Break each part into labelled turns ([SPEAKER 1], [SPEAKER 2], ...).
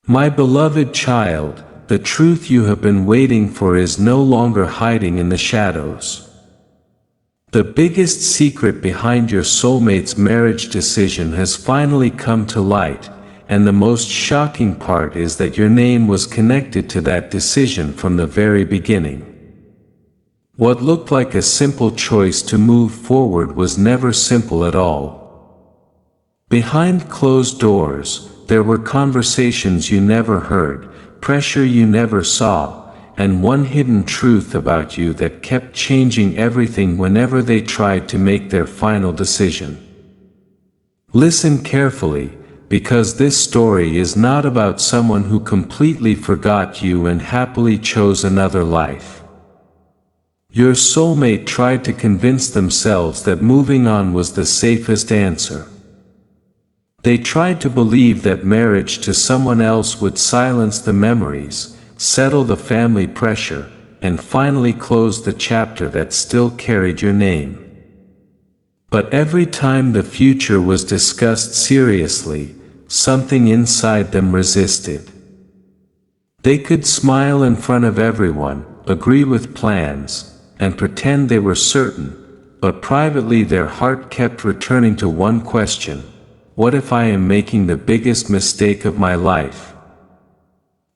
[SPEAKER 1] My beloved child, the truth you have been waiting for is no longer hiding in the shadows. The biggest secret behind your soulmate's marriage decision has finally come to light, and the most shocking part is that your name was connected to that decision from the very beginning. What looked like a simple choice to move forward was never simple at all. Behind closed doors, there were conversations you never heard, pressure you never saw, and one hidden truth about you that kept changing everything whenever they tried to make their final decision. Listen carefully, because this story is not about someone who completely forgot you and happily chose another life. Your soulmate tried to convince themselves that moving on was the safest answer. They tried to believe that marriage to someone else would silence the memories, settle the family pressure, and finally close the chapter that still carried your name. But every time the future was discussed seriously, something inside them resisted. They could smile in front of everyone, agree with plans, and pretend they were certain, but privately their heart kept returning to one question: what if I am making the biggest mistake of my life?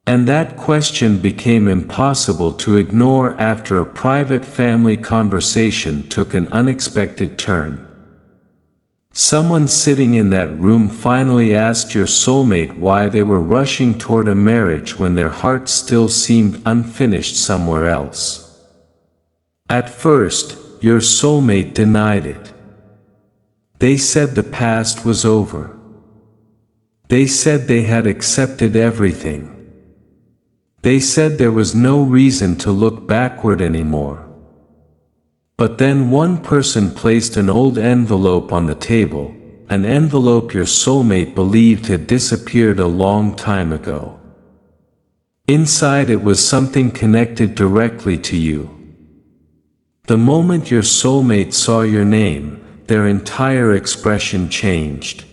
[SPEAKER 1] And that question became impossible to ignore after a private family conversation took an unexpected turn. Someone sitting in that room finally asked your soulmate why they were rushing toward a marriage when their hearts still seemed unfinished somewhere else. At first, your soulmate denied it. They said the past was over. They said they had accepted everything. They said there was no reason to look backward anymore. But then one person placed an old envelope on the table, an envelope your soulmate believed had disappeared a long time ago. Inside it was something connected directly to you. The moment your soulmate saw your name, their entire expression changed.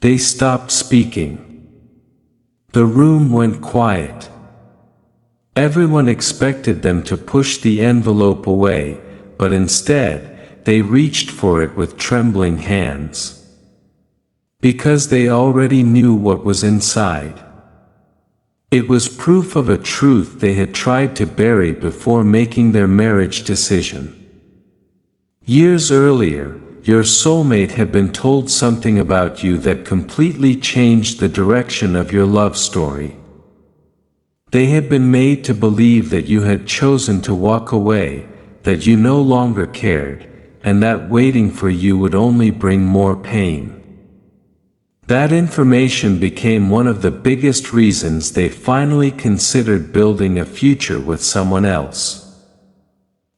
[SPEAKER 1] They stopped speaking. The room went quiet. Everyone expected them to push the envelope away, but instead, they reached for it with trembling hands. Because they already knew what was inside. It was proof of a truth they had tried to bury before making their marriage decision. Years earlier, your soulmate had been told something about you that completely changed the direction of your love story. They had been made to believe that you had chosen to walk away, that you no longer cared, and that waiting for you would only bring more pain. That information became one of the biggest reasons they finally considered building a future with someone else.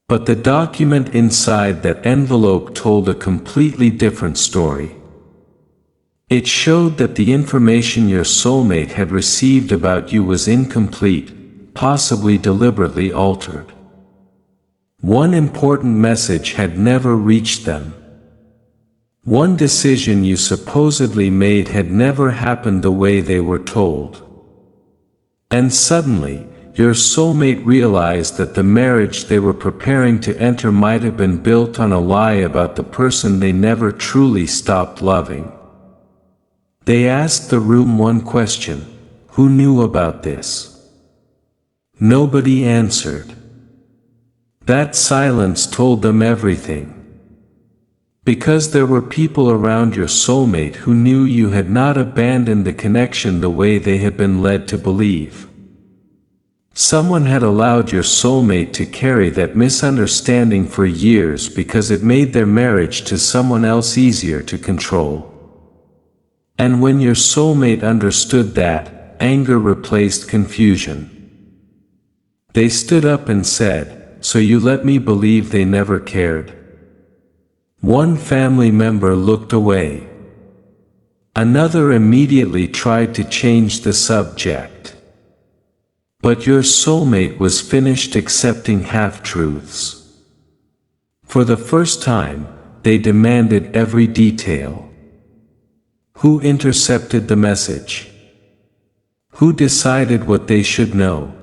[SPEAKER 1] But the document inside that envelope told a completely different story. It showed that the information your soulmate had received about you was incomplete, possibly deliberately altered. One important message had never reached them. One decision you supposedly made had never happened the way they were told. And suddenly, your soulmate realized that the marriage they were preparing to enter might have been built on a lie about the person they never truly stopped loving. They asked the room one question: who knew about this? Nobody answered. That silence told them everything. Because there were people around your soulmate who knew you had not abandoned the connection the way they had been led to believe. Someone had allowed your soulmate to carry that misunderstanding for years because it made their marriage to someone else easier to control. And when your soulmate understood that, anger replaced confusion. They stood up and said, "So you let me believe they never cared?" One family member looked away. Another immediately tried to change the subject. But your soulmate was finished accepting half-truths. For the first time, they demanded every detail. Who intercepted the message? Who decided what they should know?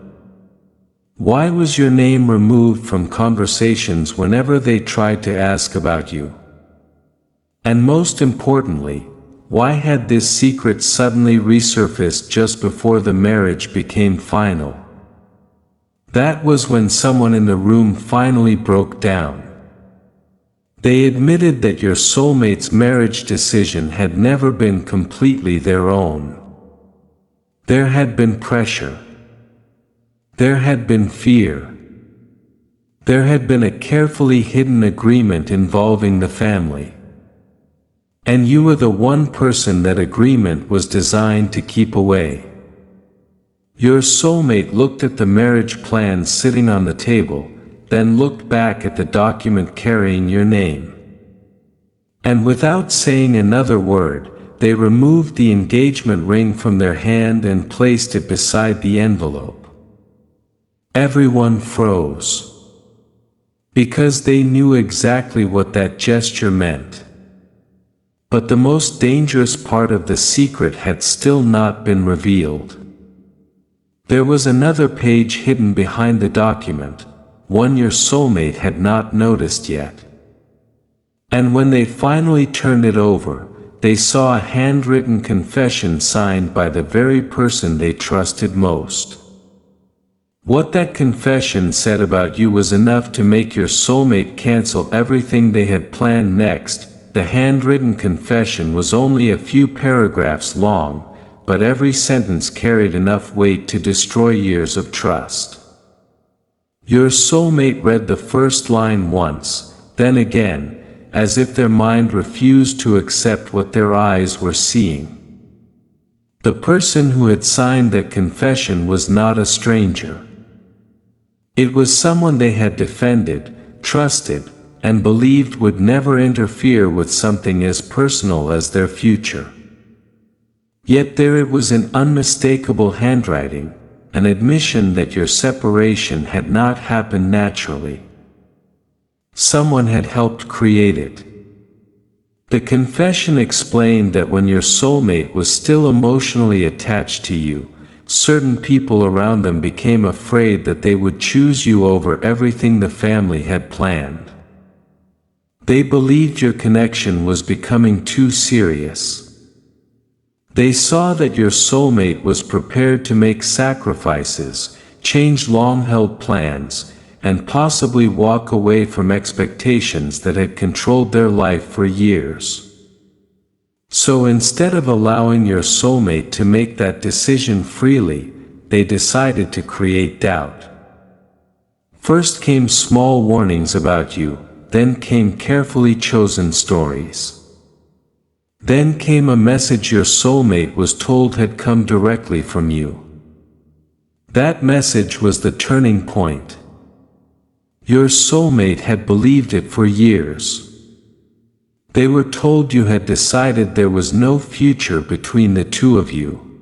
[SPEAKER 1] Why was your name removed from conversations whenever they tried to ask about you? And most importantly, why had this secret suddenly resurfaced just before the marriage became final? That was when someone in the room finally broke down. They admitted that your soulmate's marriage decision had never been completely their own. There had been pressure. There had been fear. There had been a carefully hidden agreement involving the family. And you were the one person that agreement was designed to keep away. Your soulmate looked at the marriage plan sitting on the table, then looked back at the document carrying your name. And without saying another word, they removed the engagement ring from their hand and placed it beside the envelope. Everyone froze. Because they knew exactly what that gesture meant. But the most dangerous part of the secret had still not been revealed. There was another page hidden behind the document, one your soulmate had not noticed yet. And when they finally turned it over, they saw a handwritten confession signed by the very person they trusted most. What that confession said about you was enough to make your soulmate cancel everything they had planned next. The handwritten confession was only a few paragraphs long, but every sentence carried enough weight to destroy years of trust. Your soulmate read the first line once, then again, as if their mind refused to accept what their eyes were seeing. The person who had signed that confession was not a stranger. It was someone they had defended, trusted, and believed would never interfere with something as personal as their future. Yet there it was in unmistakable handwriting, an admission that your separation had not happened naturally. Someone had helped create it. The confession explained that when your soulmate was still emotionally attached to you, certain people around them became afraid that they would choose you over everything the family had planned. They believed your connection was becoming too serious. They saw that your soulmate was prepared to make sacrifices, change long-held plans, and possibly walk away from expectations that had controlled their life for years. So instead of allowing your soulmate to make that decision freely, they decided to create doubt. First came small warnings about you, then came carefully chosen stories. Then came a message your soulmate was told had come directly from you. That message was the turning point. Your soulmate had believed it for years. They were told you had decided there was no future between the two of you.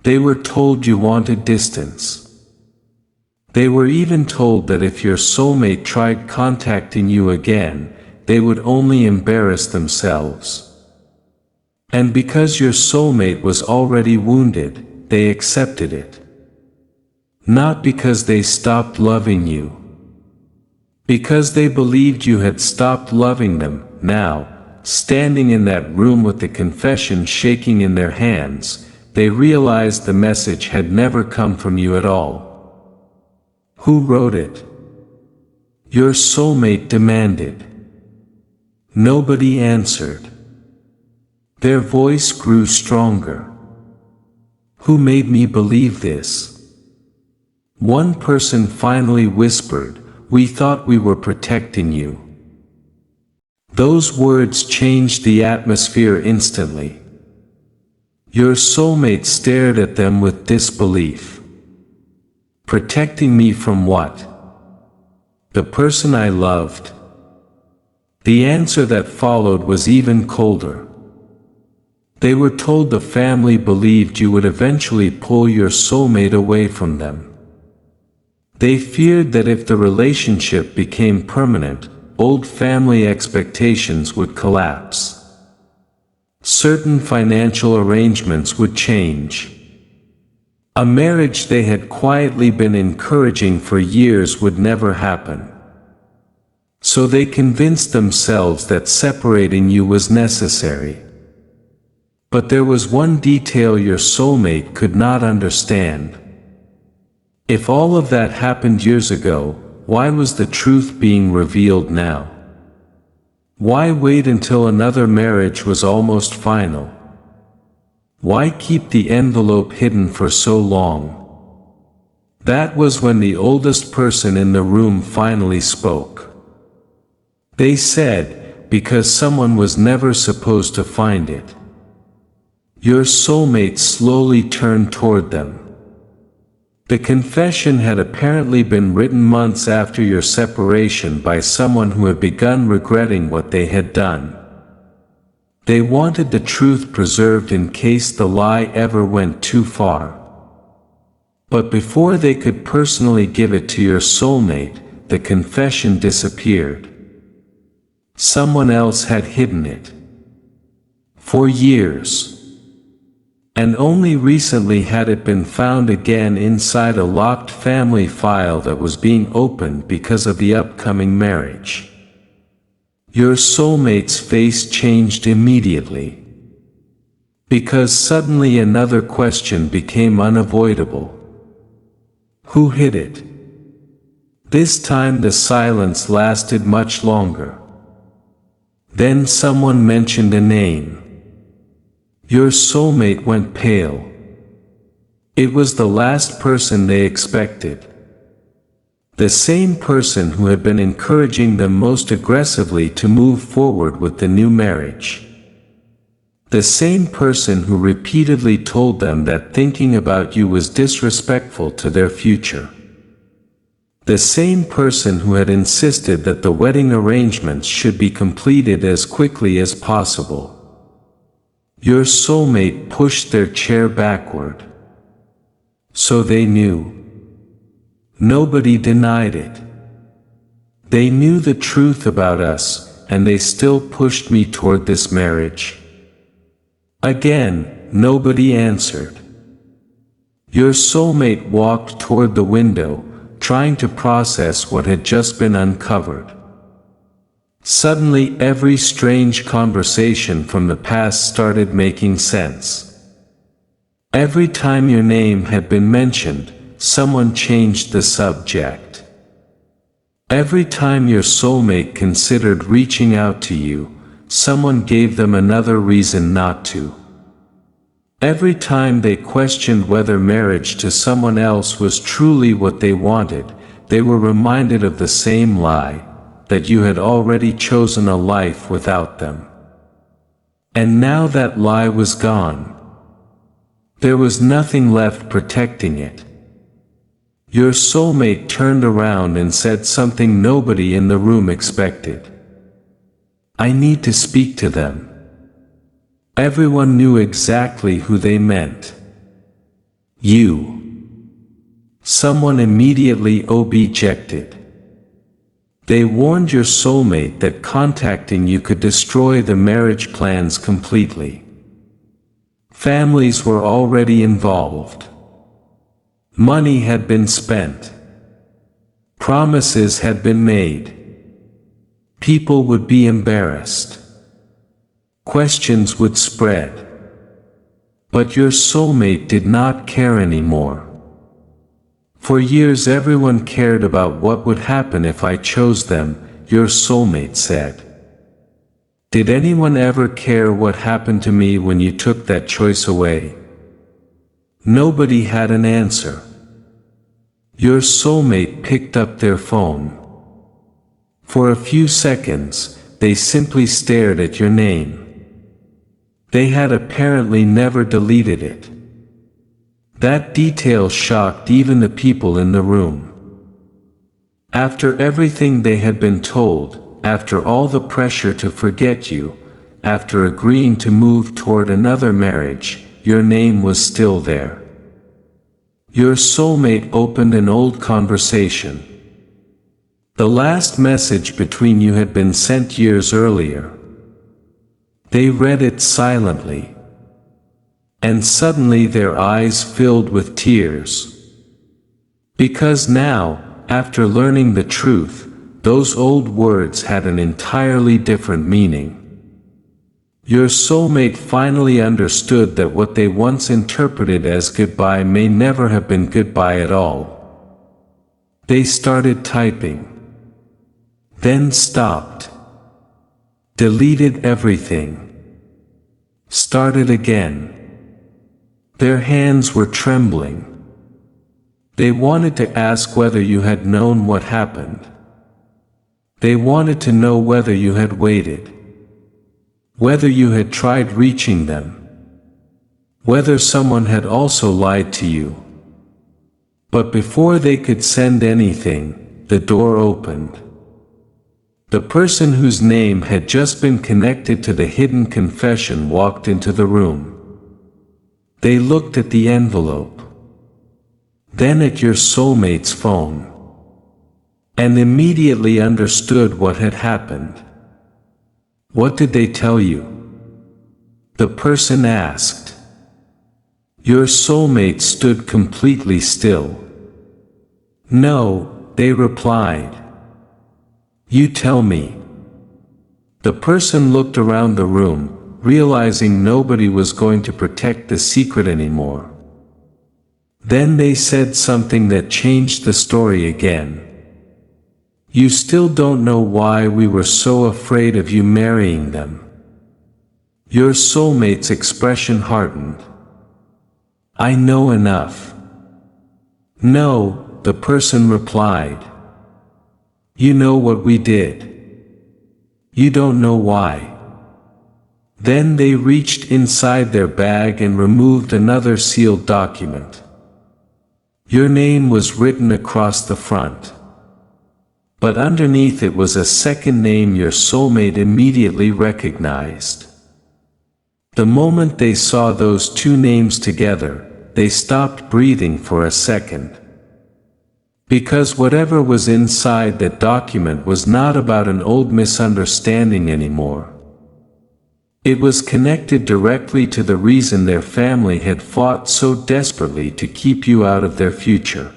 [SPEAKER 1] They were told you wanted distance. They were even told that if your soulmate tried contacting you again, they would only embarrass themselves. And because your soulmate was already wounded, they accepted it. Not because they stopped loving you. Because they believed you had stopped loving them. Now, standing in that room with the confession shaking in their hands, they realized the message had never come from you at all. Who wrote it? Your soulmate demanded. Nobody answered. Their voice grew stronger. Who made me believe this? One person finally whispered, "We thought we were protecting you." Those words changed the atmosphere instantly. Your soulmate stared at them with disbelief. Protecting me from what? The person I loved. The answer that followed was even colder. They were told the family believed you would eventually pull your soulmate away from them. They feared that if the relationship became permanent, old family expectations would collapse. Certain financial arrangements would change. A marriage they had quietly been encouraging for years would never happen. So they convinced themselves that separating you was necessary. But there was one detail your soulmate could not understand. If all of that happened years ago, why was the truth being revealed now? Why wait until another marriage was almost final? Why keep the envelope hidden for so long? That was when the oldest person in the room finally spoke. They said, because someone was never supposed to find it. Your soulmate slowly turned toward them. The confession had apparently been written months after your separation by someone who had begun regretting what they had done. They wanted the truth preserved in case the lie ever went too far. But before they could personally give it to your soulmate, the confession disappeared. Someone else had hidden it. For years. And only recently had it been found again inside a locked family file that was being opened because of the upcoming marriage. Your soulmate's face changed immediately. Because suddenly another question became unavoidable. Who hid it? This time the silence lasted much longer. Then someone mentioned a name. Your soulmate went pale. It was the last person they expected. The same person who had been encouraging them most aggressively to move forward with the new marriage. The same person who repeatedly told them that thinking about you was disrespectful to their future. The same person who had insisted that the wedding arrangements should be completed as quickly as possible. Your soulmate pushed their chair backward. So they knew. Nobody denied it. They knew the truth about us, and they still pushed me toward this marriage. Again, nobody answered. Your soulmate walked toward the window, trying to process what had just been uncovered. Suddenly every strange conversation from the past started making sense. Every time your name had been mentioned, someone changed the subject. Every time your soulmate considered reaching out to you, someone gave them another reason not to. Every time they questioned whether marriage to someone else was truly what they wanted, they were reminded of the same lie, that you had already chosen a life without them. And now that lie was gone. There was nothing left protecting it. Your soulmate turned around and said something nobody in the room expected. I need to speak to them. Everyone knew exactly who they meant. You. Someone immediately objected. They warned your soulmate that contacting you could destroy the marriage plans completely. Families were already involved. Money had been spent. Promises had been made. People would be embarrassed. Questions would spread. But your soulmate did not care anymore. For years everyone cared about what would happen if I chose them, your soulmate said. Did anyone ever care what happened to me when you took that choice away? Nobody had an answer. Your soulmate picked up their phone. For a few seconds, they simply stared at your name. They had apparently never deleted it. That detail shocked even the people in the room. After everything they had been told, after all the pressure to forget you, after agreeing to move toward another marriage, your name was still there. Your soulmate opened an old conversation. The last message between you had been sent years earlier. They read it silently. And suddenly their eyes filled with tears. Because now, after learning the truth, those old words had an entirely different meaning. Your soulmate finally understood that what they once interpreted as goodbye may never have been goodbye at all. They started typing. Then stopped. Deleted everything. Started again. Their hands were trembling. They wanted to ask whether you had known what happened. They wanted to know whether you had waited. Whether you had tried reaching them. Whether someone had also lied to you. But before they could send anything, the door opened. The person whose name had just been connected to the hidden confession walked into the room. They looked at the envelope. Then at your soulmate's phone. And immediately understood what had happened. What did they tell you? The person asked. Your soulmate stood completely still. No, they replied. You tell me. The person looked around the room, realizing nobody was going to protect the secret anymore. Then they said something that changed the story again. You still don't know why we were so afraid of you marrying them. Your soulmate's expression hardened. I know enough. No, the person replied. You know what we did. You don't know why. Then they reached inside their bag and removed another sealed document. Your name was written across the front. But underneath it was a second name your soulmate immediately recognized. The moment they saw those two names together, they stopped breathing for a second. Because whatever was inside that document was not about an old misunderstanding anymore. It was connected directly to the reason their family had fought so desperately to keep you out of their future.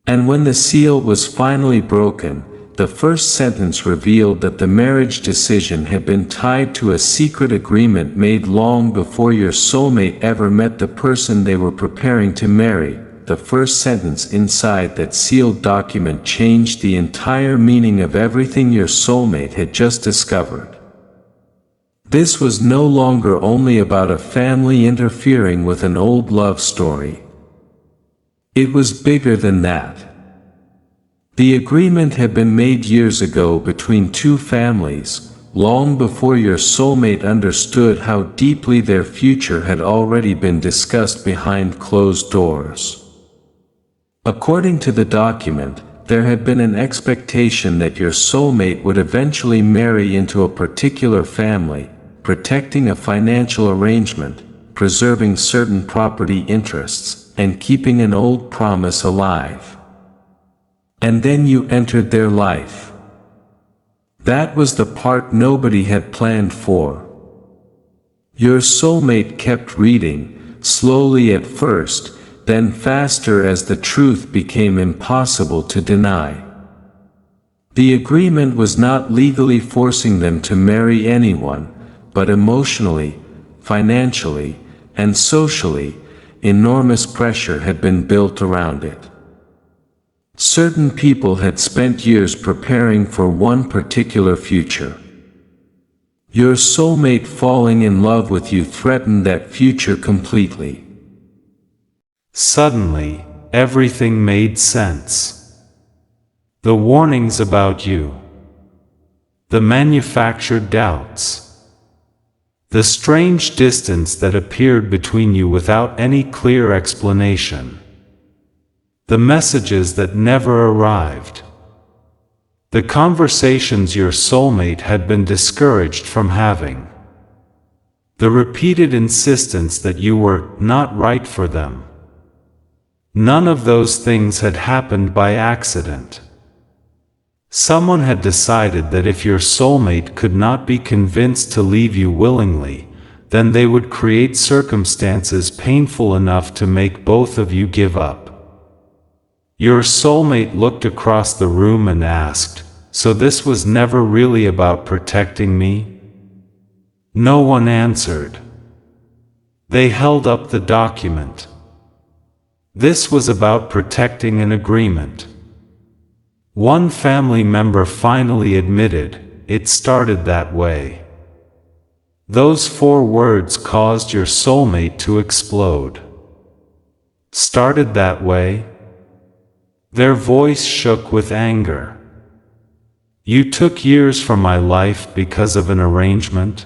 [SPEAKER 1] And when the seal was finally broken, the first sentence revealed that the marriage decision had been tied to a secret agreement made long before your soulmate ever met the person they were preparing to marry. The first sentence inside that sealed document changed the entire meaning of everything your soulmate had just discovered. This was no longer only about a family interfering with an old love story. It was bigger than that. The agreement had been made years ago between two families, long before your soulmate understood how deeply their future had already been discussed behind closed doors. According to the document, there had been an expectation that your soulmate would eventually marry into a particular family, protecting a financial arrangement, preserving certain property interests, and keeping an old promise alive. And then you entered their life. That was the part nobody had planned for. Your soulmate kept reading, slowly at first, then faster as the truth became impossible to deny. The agreement was not legally forcing them to marry anyone, but emotionally, financially, and socially, enormous pressure had been built around it. Certain people had spent years preparing for one particular future. Your soulmate falling in love with you threatened that future completely.
[SPEAKER 2] Suddenly, everything made sense. The warnings about you. The manufactured doubts. The strange distance that appeared between you without any clear explanation. The messages that never arrived. The conversations your soulmate had been discouraged from having. The repeated insistence that you were not right for them. None of those things had happened by accident. Someone had decided that if your soulmate could not be convinced to leave you willingly, then they would create circumstances painful enough to make both of you give up. Your soulmate looked across the room and asked, "So this was never really about protecting me?" No one answered. They held up the document. This was about protecting an agreement. One family member finally admitted, "It started that way." Those 4 words caused your soulmate to explode. Started that way? Their voice shook with anger. You took years from my life because of an arrangement?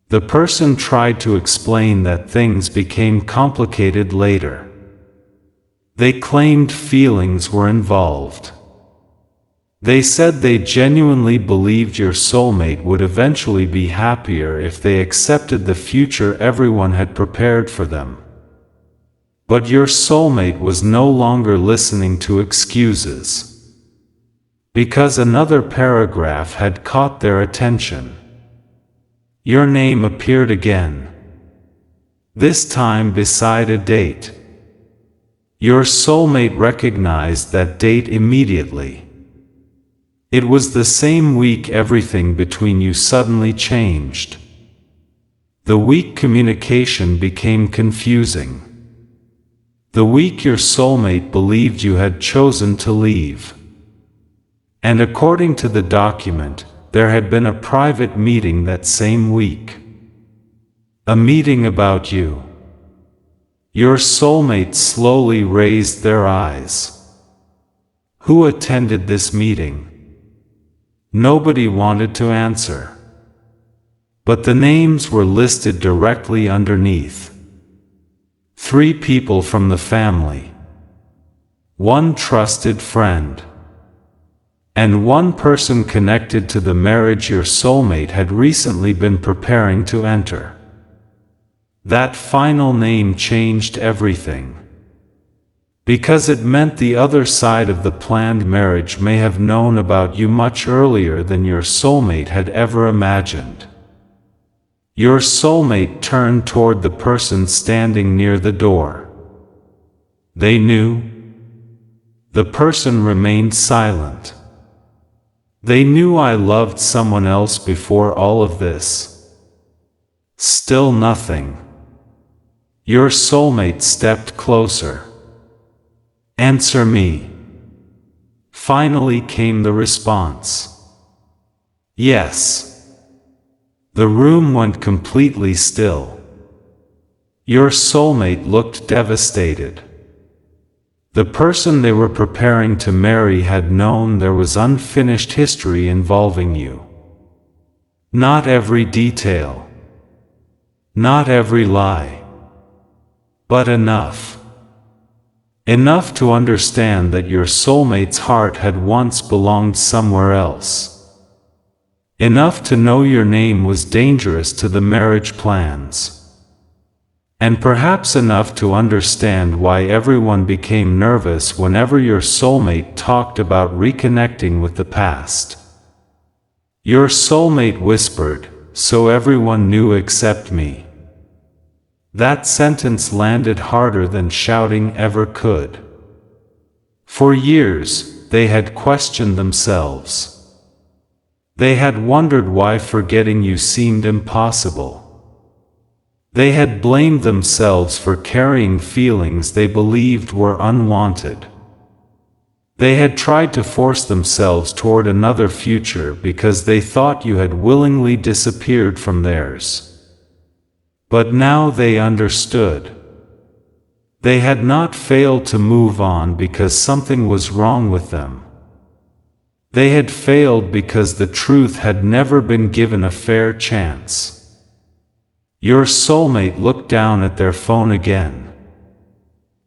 [SPEAKER 2] The person tried to explain that things became complicated later. They claimed feelings were involved. They said they genuinely believed your soulmate would eventually be happier if they accepted the future everyone had prepared for them. But your soulmate was no longer listening to excuses. Because another paragraph had caught their attention. Your name appeared again. This time beside a date. Your soulmate recognized that date immediately. It was the same week everything between you suddenly changed. The week communication became confusing. The week your soulmate believed you had chosen to leave. And according to the document, there had been a private meeting that same week. A meeting about you. Your soulmate slowly raised their eyes. Who attended this meeting? Nobody wanted to answer. But the names were listed directly underneath. 3 people from the family. 1 trusted friend. And 1 person connected to the marriage your soulmate had recently been preparing to enter. That final name changed everything. Because it meant the other side of the planned marriage may have known about you much earlier than your soulmate had ever imagined. Your soulmate turned toward the person standing near the door. They knew. The person remained silent. They knew I loved someone else before all of this. Still nothing. Your soulmate stepped closer. Answer me. Finally came the response. Yes. The room went completely still. Your soulmate looked devastated. The person they were preparing to marry had known there was unfinished history involving you. Not every detail. Not every lie. But enough. Enough to understand that your soulmate's heart had once belonged somewhere else. Enough to know your name was dangerous to the marriage plans. And perhaps enough to understand why everyone became nervous whenever your soulmate talked about reconnecting with the past. Your soulmate whispered, "So everyone knew except me." That sentence landed harder than shouting ever could. For years, they had questioned themselves. They had wondered why forgetting you seemed impossible. They had blamed themselves for carrying feelings they believed were unwanted. They had tried to force themselves toward another future because they thought you had willingly disappeared from theirs. But now they understood. They had not failed to move on because something was wrong with them. They had failed because the truth had never been given a fair chance. Your soulmate looked down at their phone again.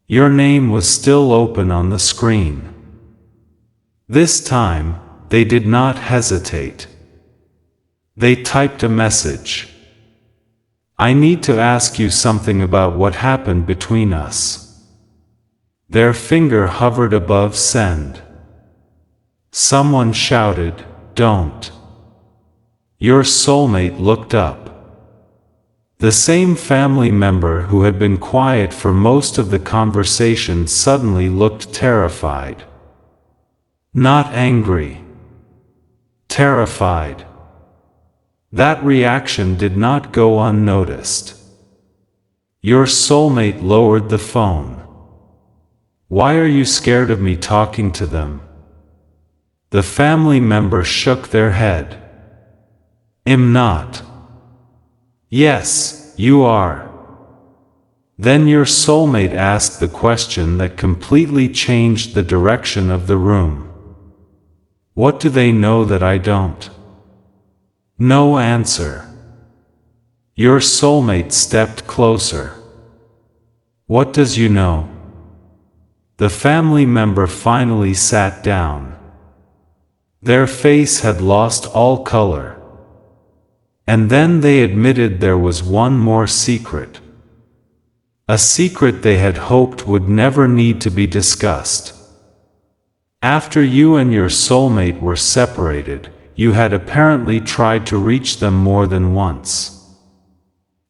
[SPEAKER 2] Your name was still open on the screen. This time, they did not hesitate. They typed a message. "I need to ask you something about what happened between us." Their finger hovered above send. Someone shouted, "Don't." Your soulmate looked up. The same family member who had been quiet for most of the conversation suddenly looked terrified. Not angry. Terrified. That reaction did not go unnoticed. Your soulmate lowered the phone. Why are you scared of me talking to them? The family member shook their head. I'm not. Yes, you are. Then your soulmate asked the question that completely changed the direction of the room. What do they know that I don't? No answer. Your soulmate stepped closer. What does you know? The family member finally sat down. Their face had lost all color. And then they admitted there was one more secret. A secret they had hoped would never need to be discussed. After you and your soulmate were separated, you had apparently tried to reach them more than once.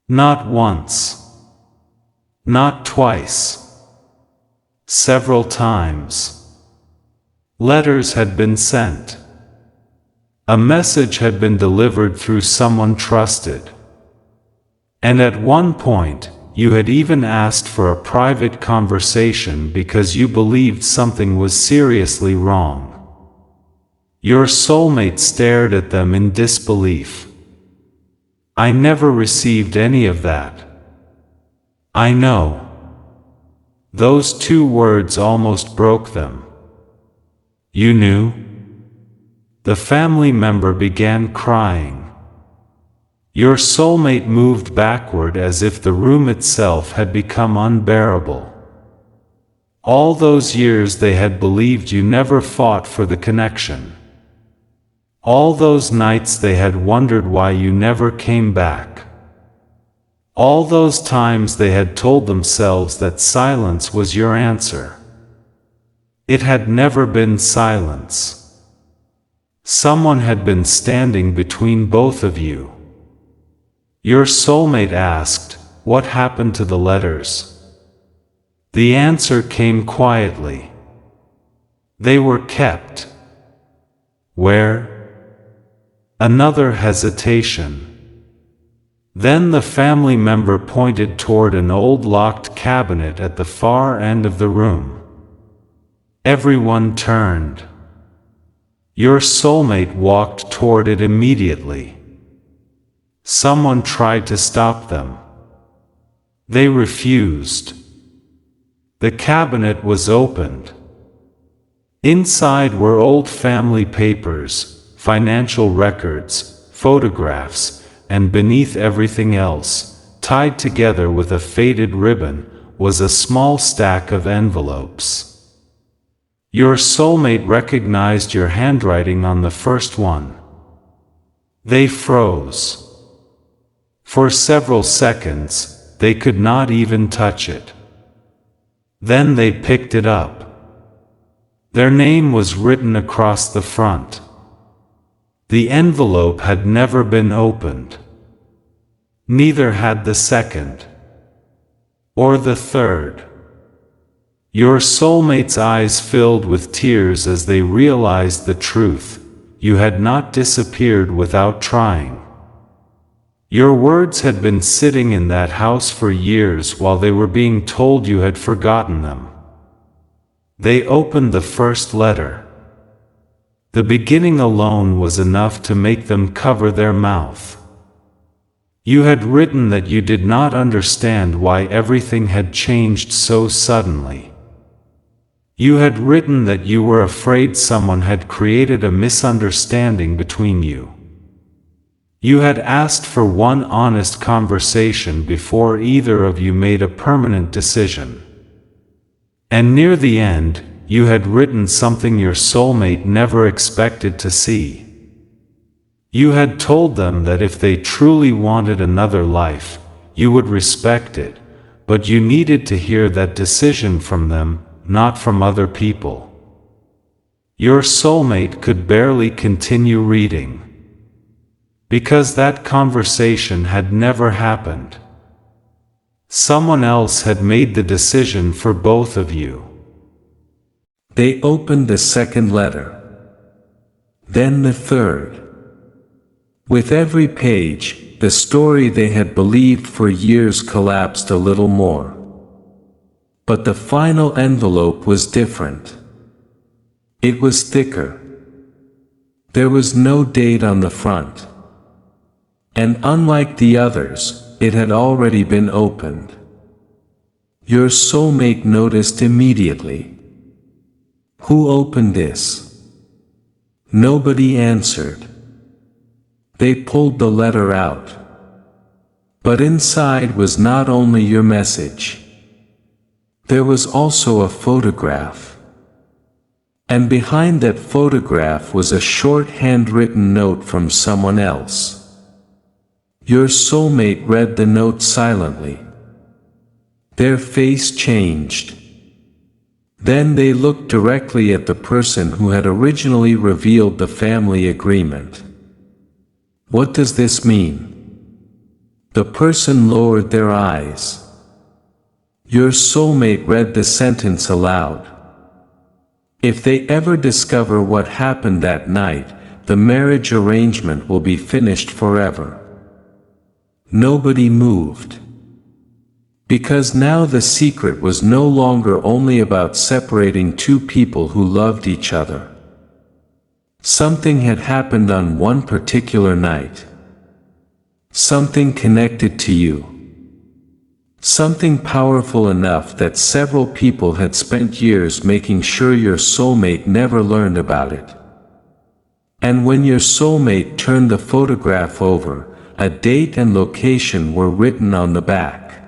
[SPEAKER 2] Not once. Not twice. Several times. Letters had been sent. A message had been delivered through someone trusted. And at one point, you had even asked for a private conversation because you believed something was seriously wrong. Your soulmate stared at them in disbelief. I never received any of that. I know. Those two words almost broke them. You knew? The family member began crying. Your soulmate moved backward as if the room itself had become unbearable. All those years they had believed you never fought for the connection. All those nights they had wondered why you never came back. All those times they had told themselves that silence was your answer. It had never been silence. Someone had been standing between both of you. Your soulmate asked, "What happened to the letters?" The answer came quietly. They were kept. Where? Another hesitation. Then the family member pointed toward an old locked cabinet at the far end of the room. Everyone turned. Your soulmate walked toward it immediately. Someone tried to stop them. They refused. The cabinet was opened. Inside were old family papers, financial records, photographs, and beneath everything else, tied together with a faded ribbon, was a small stack of envelopes. Your soulmate recognized your handwriting on the first one. They froze. For several seconds, they could not even touch it. Then they picked it up. Their name was written across the front. The envelope had never been opened. Neither had the second. Or the third. Your soulmate's eyes filled with tears as they realized the truth. You had not disappeared without trying. Your words had been sitting in that house for years while they were being told you had forgotten them. They opened the first letter. The beginning alone was enough to make them cover their mouth. You had written that you did not understand why everything had changed so suddenly. You had written that you were afraid someone had created a misunderstanding between you. You had asked for one honest conversation before either of you made a permanent decision. And near the end, you had written something your soulmate never expected to see. You had told them that if they truly wanted another life, you would respect it, but you needed to hear that decision from them, not from other people. Your soulmate could barely continue reading. Because that conversation had never happened. Someone else had made the decision for both of you.
[SPEAKER 1] They opened the second letter. Then the third. With every page, the story they had believed for years collapsed a little more. But the final envelope was different. It was thicker. There was no date on the front. And unlike the others, it had already been opened. Your soulmate noticed immediately. Who opened this? Nobody answered. They pulled the letter out. But inside was not only your message. There was also a photograph. And behind that photograph was a short handwritten note from someone else. Your soulmate read the note silently. Their face changed. Then they looked directly at the person who had originally revealed the family agreement. What does this mean? The person lowered their eyes. Your soulmate read the sentence aloud. If they ever discover what happened that night, the marriage arrangement will be finished forever. Nobody moved. Because now the secret was no longer only about separating two people who loved each other. Something had happened on one particular night. Something connected to you. Something powerful enough that several people had spent years making sure your soulmate never learned about it. And when your soulmate turned the photograph over, a date and location were written on the back.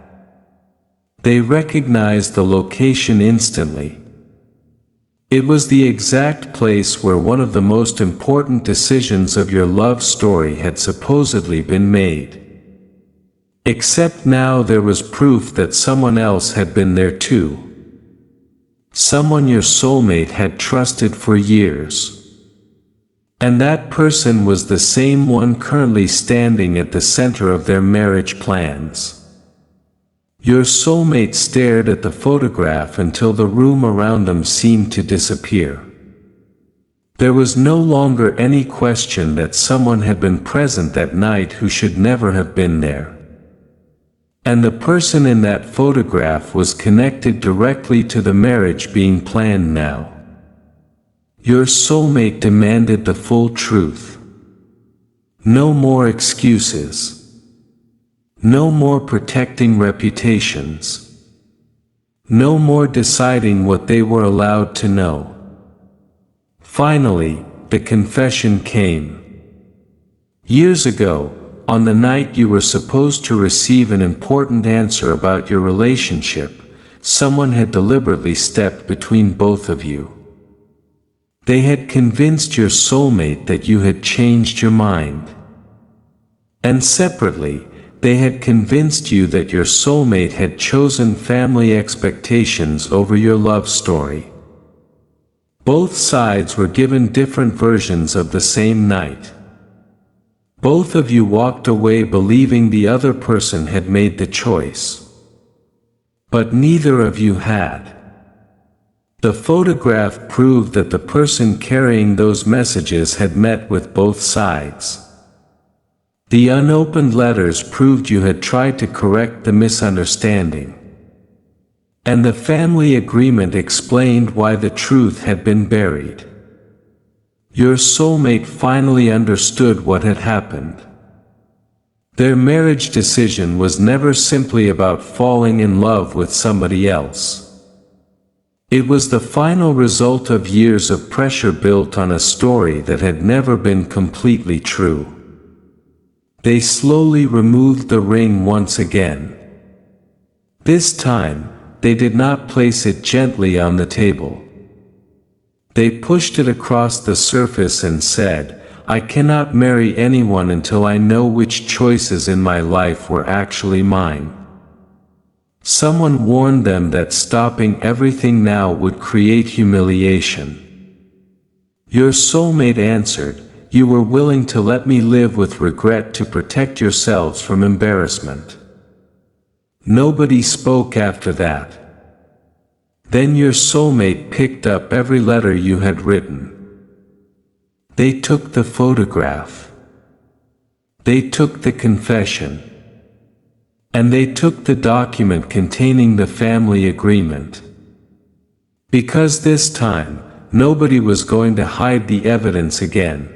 [SPEAKER 1] They recognized the location instantly. It was the exact place where one of the most important decisions of your love story had supposedly been made. Except now there was proof that someone else had been there too. Someone your soulmate had trusted for years. And that person was the same one currently standing at the center of their marriage plans. Your soulmate stared at the photograph until the room around them seemed to disappear. There was no longer any question that someone had been present that night who should never have been there. And the person in that photograph was connected directly to the marriage being planned now. Your soulmate demanded the full truth. No more excuses. No more protecting reputations. No more deciding what they were allowed to know. Finally, the confession came. Years ago, on the night you were supposed to receive an important answer about your relationship, someone had deliberately stepped between both of you. They had convinced your soulmate that you had changed your mind. And separately, they had convinced you that your soulmate had chosen family expectations over your love story. Both sides were given different versions of the same night. Both of you walked away believing the other person had made the choice. But neither of you had. The photograph proved that the person carrying those messages had met with both sides. The unopened letters proved you had tried to correct the misunderstanding. And the family agreement explained why the truth had been buried. Your soulmate finally understood what had happened. Their marriage decision was never simply about falling in love with somebody else. It was the final result of years of pressure built on a story that had never been completely true. They slowly removed the ring once again. This time, they did not place it gently on the table. They pushed it across the surface and said, "I cannot marry anyone until I know which choices in my life were actually mine." Someone warned them that stopping everything now would create humiliation. Your soulmate answered, You were willing to let me live with regret to protect yourselves from embarrassment. Nobody spoke after that. Then your soulmate picked up every letter you had written. They took the photograph. They took the confession. And they took the document containing the family agreement. Because this time, nobody was going to hide the evidence again.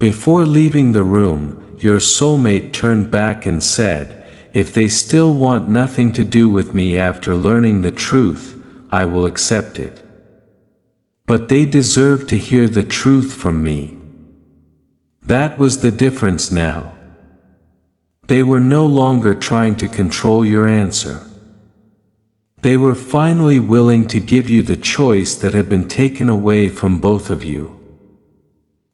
[SPEAKER 1] Before leaving the room, your soulmate turned back and said, "If they still want nothing to do with me after learning the truth, I will accept it. But they deserve to hear the truth from me." That was the difference now. They were no longer trying to control your answer. They were finally willing to give you the choice that had been taken away from both of you.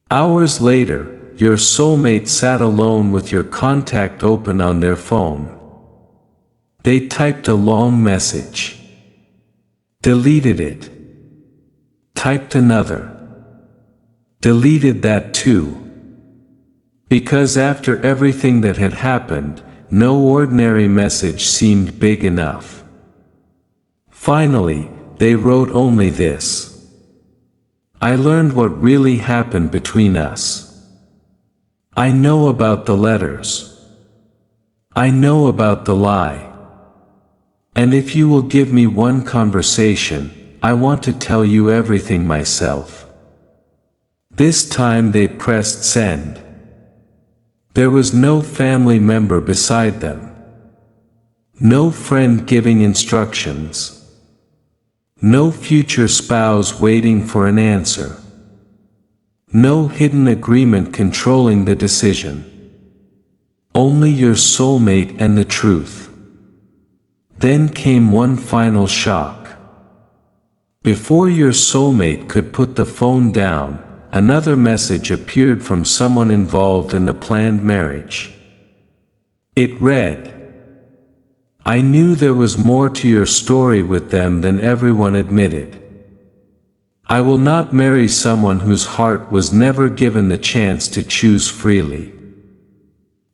[SPEAKER 1] Hours later, your soulmate sat alone with your contact open on their phone. They typed a long message. Deleted it. Typed another. Deleted that too. Because after everything that had happened, no ordinary message seemed big enough. Finally, they wrote only this: "I learned what really happened between us. I know about the letters. I know about the lie. And if you will give me one conversation, I want to tell you everything myself." This time they pressed send. There was no family member beside them. No friend giving instructions. No future spouse waiting for an answer. No hidden agreement controlling the decision. Only your soulmate and the truth. Then came one final shock. Before your soulmate could put the phone down, another message appeared from someone involved in the planned marriage. It read, "I knew there was more to your story with them than everyone admitted. I will not marry someone whose heart was never given the chance to choose freely."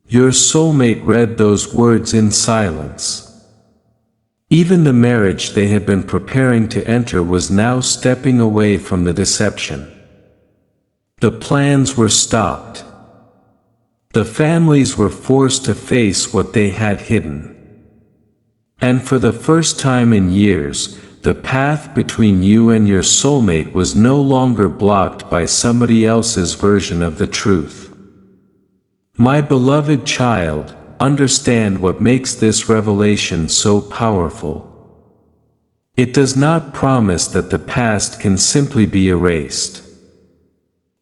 [SPEAKER 1] Your soulmate read those words in silence. Even the marriage they had been preparing to enter was now stepping away from the deception. The plans were stopped. The families were forced to face what they had hidden. And for the first time in years, the path between you and your soulmate was no longer blocked by somebody else's version of the truth. My beloved child, understand what makes this revelation so powerful. It does not promise that the past can simply be erased.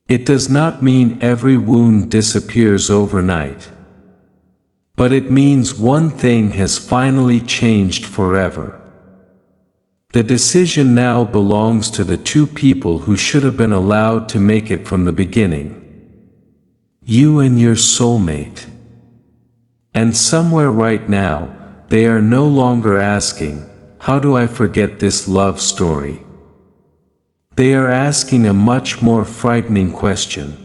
[SPEAKER 1] It does not mean every wound disappears overnight. But it means one thing has finally changed forever. The decision now belongs to the two people who should have been allowed to make it from the beginning. You and your soulmate. And somewhere right now, they are no longer asking, "How do I forget this love story?" They are asking a much more frightening question.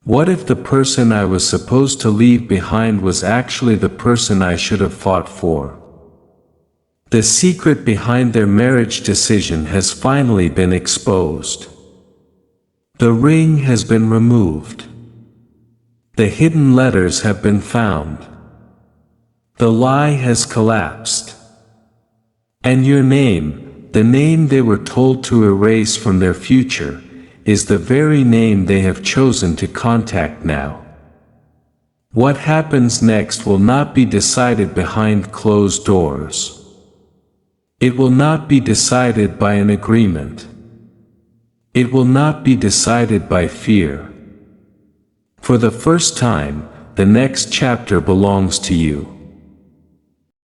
[SPEAKER 1] What if the person I was supposed to leave behind was actually the person I should have fought for? The secret behind their marriage decision has finally been exposed. The ring has been removed. The hidden letters have been found. The lie has collapsed. And your name, the name they were told to erase from their future, is the very name they have chosen to contact now. What happens next will not be decided behind closed doors. It will not be decided by an agreement. It will not be decided by fear. For the first time, the next chapter belongs to you.